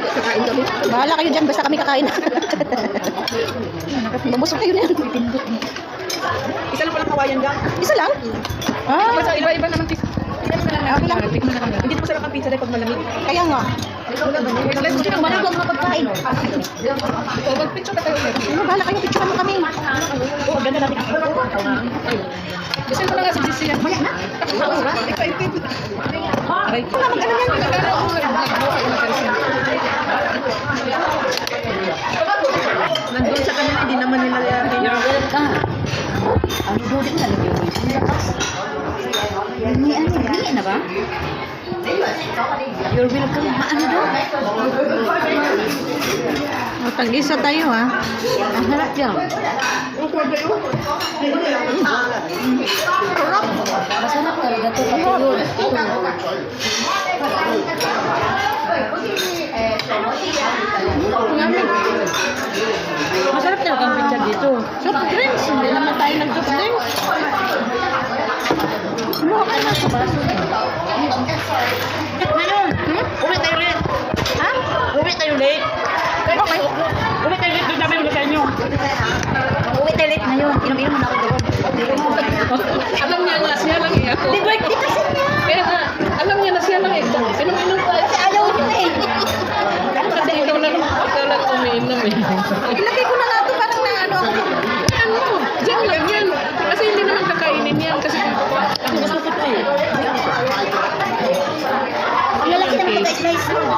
kakain kami. Bahala kayo dyan, basta kami kakain. Mabusog kayo na yan. Isa lang palang kawayan gang. Isa lang? Ah, Iba-iba naman pizza. okay lang. Hindi po sarap ang pizza dahil pag malamig. Kaya nga. Marunong mga pagkain. So, mag-picture ka tayo ulit. Bahala kayo, picturean mo kami. Oo, ganda natin. Kasi mo na nga si Gissi yan. Maya na. Excited. Aray. Mag-ano yan? Nagkano ako nagbuka ko na kayo. Nandun sa kanila, hindi naman nila yan. You're welcome. Ang dudin na lang yun. Hindi na ba? You're welcome. Ano doon? Tag-isa tayo ha. Ang harap yan. Masarap talaga ito. Masarap talaga ang pizza dito. Soft drinks. Hindi naman tayo nag-soft drinks. Ano ka na sa baso? Ngayon, uwi tayo ulit. Ha? Uwi tayo ulit. Okay. Uwi tayo ulit. Doon namin ulit sa inyo. Uwi tayo ulit ngayon. Inom-inom mo na ako doon. Alam niya na siya lang eh. Ako. Di birthday kasi niya. Kaya nga, alam niya na siya lang eh. Inom-inom tayo. Kasi ayaw niya eh. Kasi ikaw lang akala ko umiinom eh. Ilagay ko na nga ito parang na ano. Ano? Diyan lang yan. Kasi hindi naman kakainin yan. Kasi ako gusto ko ito eh. Lalaki naman ito slice mo.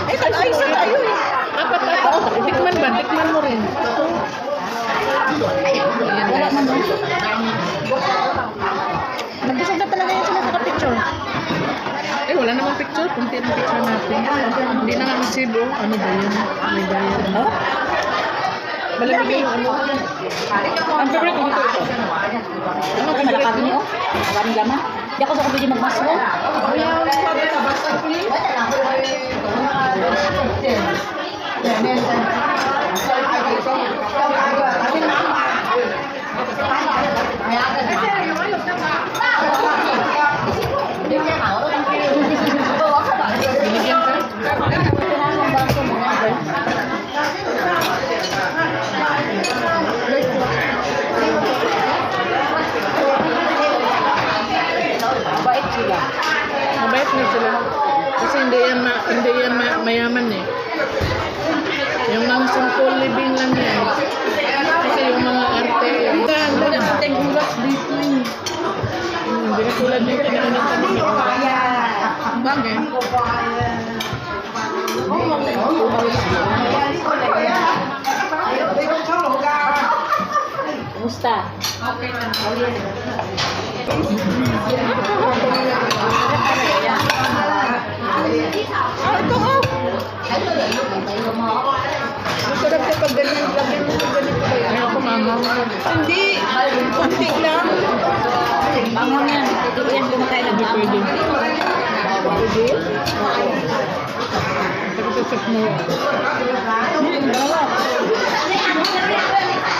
Eh, tag-ayos na tayo eh. Apat. Tikman ba? Tikman mo rin. Wala man doon. Nag-busog na talaga yung sila sa picture. Eh, wala namang picture. Kunti ang picture natin. Hindi na nga mag-save oh. Ano ba yun? May bayad. Oh? Malamig yung ano. Ang favorite ko dito ito. Ano ka malakad niyo? Maraming laman. Di ako sa kapili mag-muscle. Binigyan ka? Bait sila. Mabait na sila. Kasi hindi yan mayaman eh. Yung mga simple living lang yan. Kasi yung mga arte. Wala na ating ulas dito eh. Hindi ka tulad nito na inatan nito. Ang bagay. Kumusta? Masarap ka pag ganyan. Lagyan mo ng ganito kayo. Ayaw ko mama. Hindi. Kunti lang. Bangon yan. Dito yan kumakain ng bangon. Pwede. Pwede. Pagkasap mo.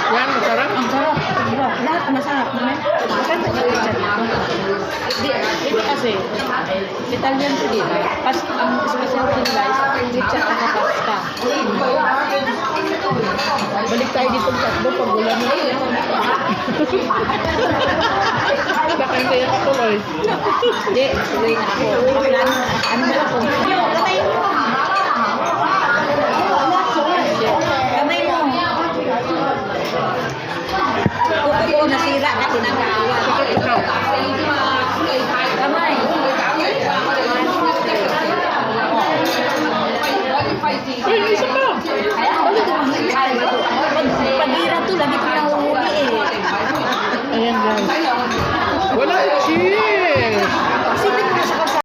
Yan, masarap. Ang sarap. Lahat masarap naman. Masarap na yung pizza dito. Dito kasi, Italian to dito. Ang specialty nila is pizza at pasta. Balik tayo dito sa tatlo pag wala mo. Baka hindi ako tuloy. Hindi, tuloy na ako. Ano na ako? Kamay mo. Kuko ko nasira at tinagawa. Ikaw. Kamay. Uy, isa pa. Pagira to, lagi ko